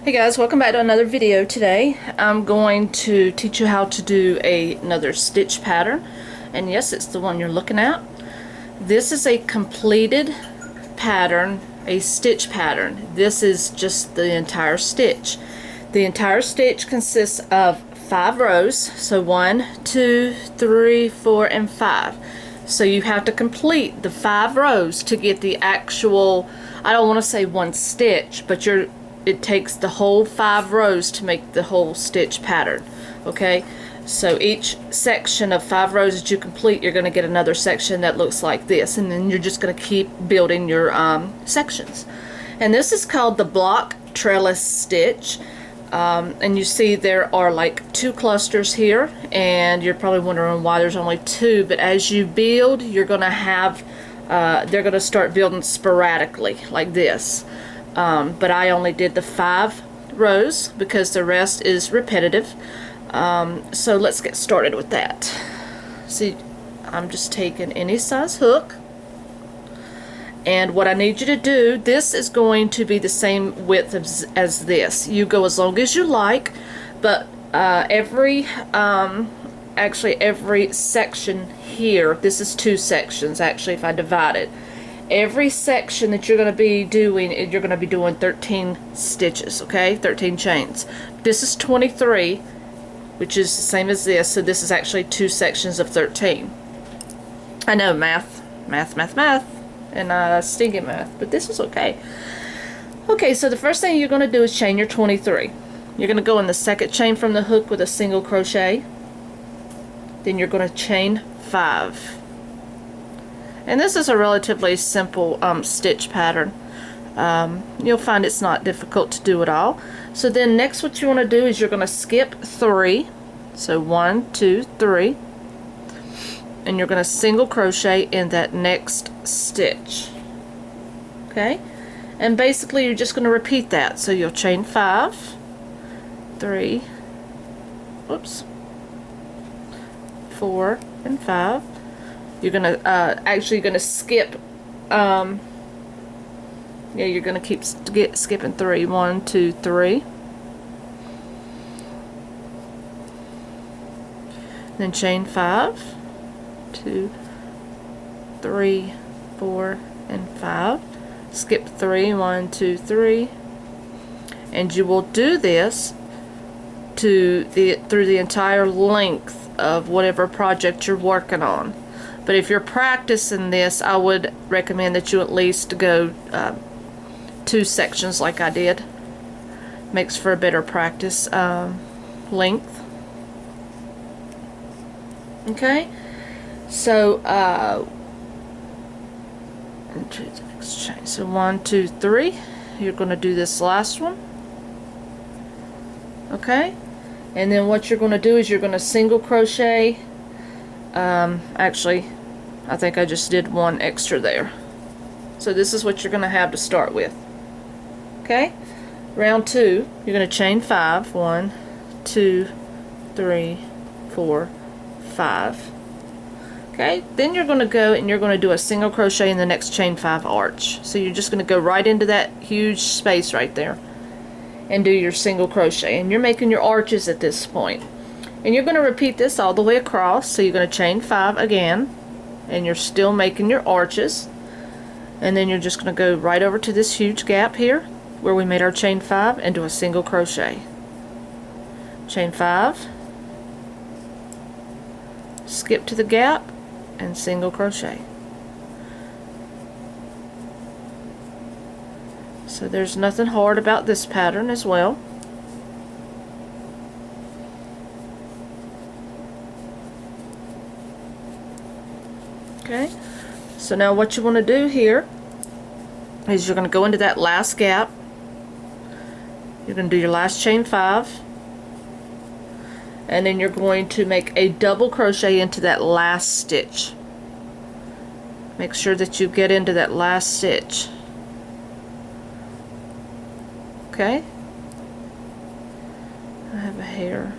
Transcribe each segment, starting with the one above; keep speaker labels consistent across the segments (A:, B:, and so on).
A: Hey guys, welcome back to another video. Today I'm going to teach you how to do another stitch pattern, and yes, it's the one you're looking at. This is a completed pattern, a stitch pattern. This is just the entire stitch. The entire stitch consists of 5 rows, so 1, 2, 3, 4, and 5. So you have to complete the 5 rows to get the actual, I don't want to say one stitch, but it takes the whole 5 rows to make the whole stitch pattern. Okay, so each section of 5 rows that you complete, you're going to get another section that looks like this, and then you're just going to keep building your sections. And this is called the block trellis stitch. And you see there are like 2 clusters here, and you're probably wondering why there's only 2, but as you build, you're going to have they're going to start building sporadically like this. But I only did the 5 rows because the rest is repetitive. So let's get started with that. See, I'm just taking any size hook, and what I need you to do, this is going to be the same width as this. You go as long as you like, but actually every section here, this is 2 sections actually if I divide it. Every section that you're going to be doing, you're going to be doing 13 stitches, okay? 13 chains. This is 23, which is the same as this, so this is actually 2 sections of 13. I know, math, and stinking math, but this is okay. Okay, so the first thing you're going to do is chain your 23. You're going to go in the second chain from the hook with a single crochet. Then you're going to chain 5. And this is a relatively simple stitch pattern. You'll find it's not difficult to do at all. So then next what you want to do is you're going to skip 3. So 1, 2, 3. And you're going to single crochet in that next stitch. Okay? And basically you're just going to repeat that. So you'll chain 5, 3, whoops, 4, and 5. You're gonna actually gonna skip. Yeah, you're gonna keep skipping 3. 1, 2, 3. Then chain 5, 2, 3, 4, and 5. Skip 3. 1, 2, 3. And you will do this through the entire length of whatever project you're working on. But if you're practicing this, I would recommend that you at least go 2 sections like I did. Makes for a better practice length. Okay, so into the next chain. So 1, 2, 3. You're going to do this last one. Okay, and then what you're going to do is you're going to single crochet. Actually, I think I just did 1 extra there. So this is what you're going to have to start with. Okay? Round 2, you're going to chain 5. 1, 2, 3, 4, 5. Okay? Then you're going to go and you're going to do a single crochet in the next chain 5 arch. So you're just going to go right into that huge space right there and do your single crochet. And you're making your arches at this point. And you're going to repeat this all the way across. So you're going to chain 5 again, and you're still making your arches. And then you're just going to go right over to this huge gap here where we made our chain 5 and do a single crochet. Chain 5, skip to the gap, and single crochet. So there's nothing hard about this pattern as well. Okay, so now what you want to do here is you're going to go into that last gap. You're going to do your last chain 5, and then you're going to make a double crochet into that last stitch. Make sure that you get into that last stitch. Okay, I have a hair.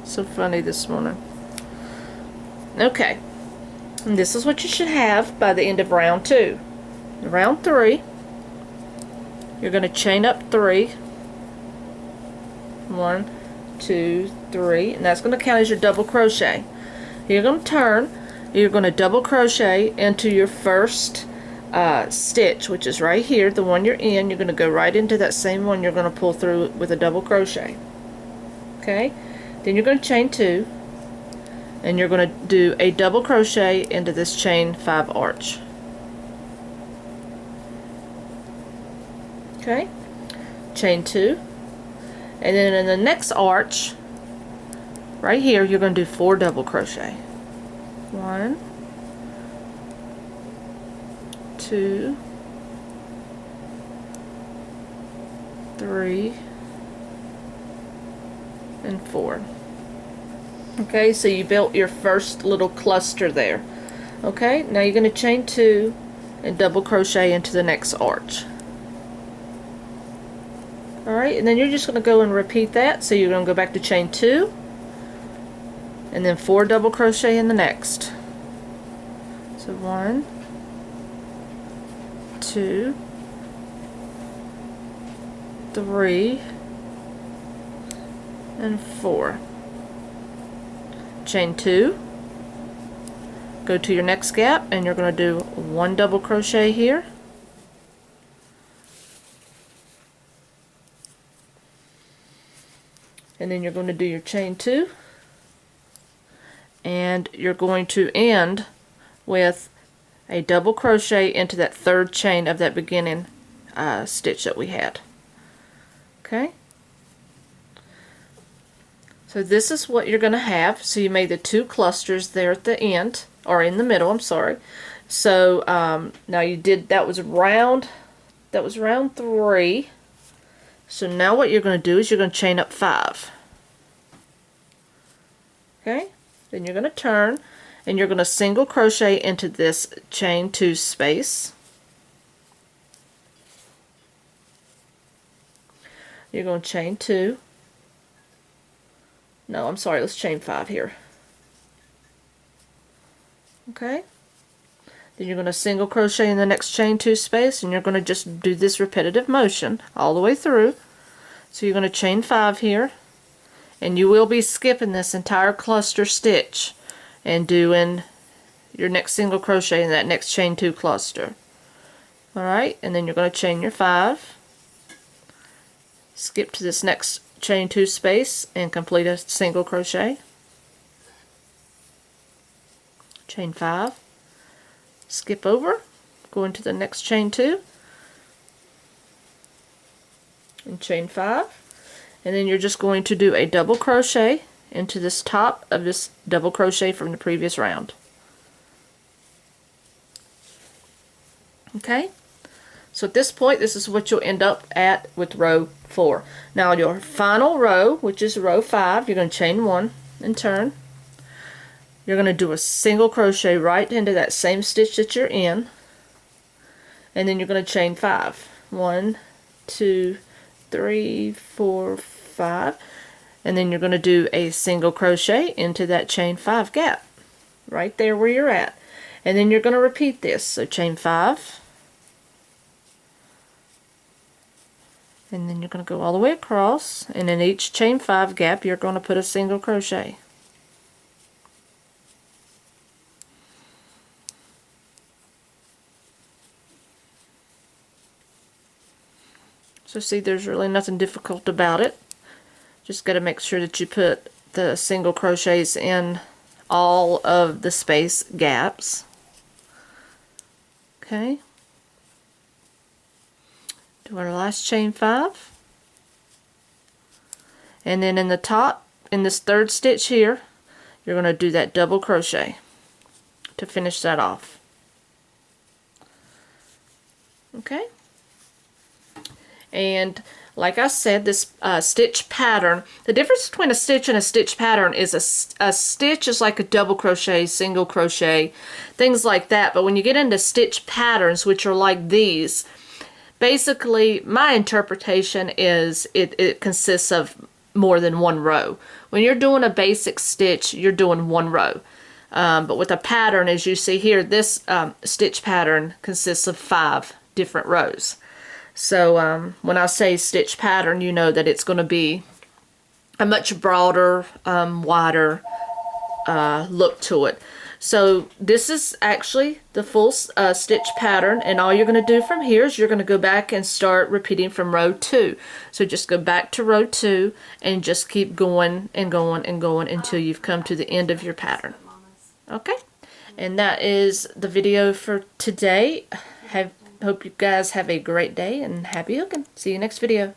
A: So funny this morning. Okay, and this is what you should have by the end of round 2. Round 3, you're going to chain up 3. 1, 2, 3, and that's going to count as your double crochet. You're going to turn, you're going to double crochet into your first stitch, which is right here, the one you're in. You're going to go right into that same one you're going to pull through with a double crochet. Okay, then you're going to chain 2, and you're going to do a double crochet into this chain 5 arch. Okay, chain 2, and then in the next arch right here you're going to do 4 double crochet. 1, 2, 3, and 4. Okay, so you built your first little cluster there. Okay, now you're going to chain 2 and double crochet into the next arch. Alright, and then you're just going to go and repeat that. So you're going to go back to chain 2 and then 4 double crochet in the next. So 1, 2, 3, and 4. Chain 2, go to your next gap, and you're going to do 1 double crochet here, and then you're going to do your chain 2, and you're going to end with a double crochet into that 3rd chain of that beginning stitch that we had. Okay, so this is what you're going to have. So you made the 2 clusters there at the end, or in the middle, I'm sorry. So now you did, that was round 3. So now what you're going to do is you're going to chain up 5. Okay, then you're going to turn, and you're going to single crochet into this chain 2 space. You're going to chain 2. No, I'm sorry, let's chain 5 here. Okay, then you're going to single crochet in the next chain 2 space, and you're going to just do this repetitive motion all the way through. So you're going to chain 5 here, and you will be skipping this entire cluster stitch and doing your next single crochet in that next chain 2 cluster. Alright, and then you're going to chain your 5, skip to this next chain 2 space and complete a single crochet, chain 5, skip over, go into the next chain 2 and chain 5, and then you're just going to do a double crochet into this top of this double crochet from the previous round. Okay, so at this point, this is what you'll end up at with row 4. Now your final row, which is row 5, you're going to chain 1 and turn. You're going to do a single crochet right into that same stitch that you're in, and then you're going to chain 5. 1, 2, 3, 4, 5, and then you're going to do a single crochet into that chain 5 gap right there where you're at, and then you're going to repeat this. So chain 5, and then you're going to go all the way across, and in each chain 5 gap you're going to put a single crochet. So see, there's really nothing difficult about it. Just got to make sure that you put the single crochets in all of the space gaps. Okay. Do our last chain 5. And then in the top, in this 3rd stitch here, you're going to do that double crochet to finish that off. Okay. And like I said, this stitch pattern, the difference between a stitch and a stitch pattern is a stitch is like a double crochet, single crochet, things like that. But when you get into stitch patterns, which are like these, basically my interpretation is it consists of more than one row. When you're doing a basic stitch, you're doing one row. But with a pattern, as you see here, this stitch pattern consists of 5 different rows. So when I say stitch pattern, you know that it's going to be a much broader, wider look to it. So this is actually the full stitch pattern, and all you're going to do from here is you're going to go back and start repeating from row 2. So just go back to row 2 and just keep going and going and going until you've come to the end of your pattern. Okay, and that is the video for today. Hope you guys have a great day and happy hooking. See you next video.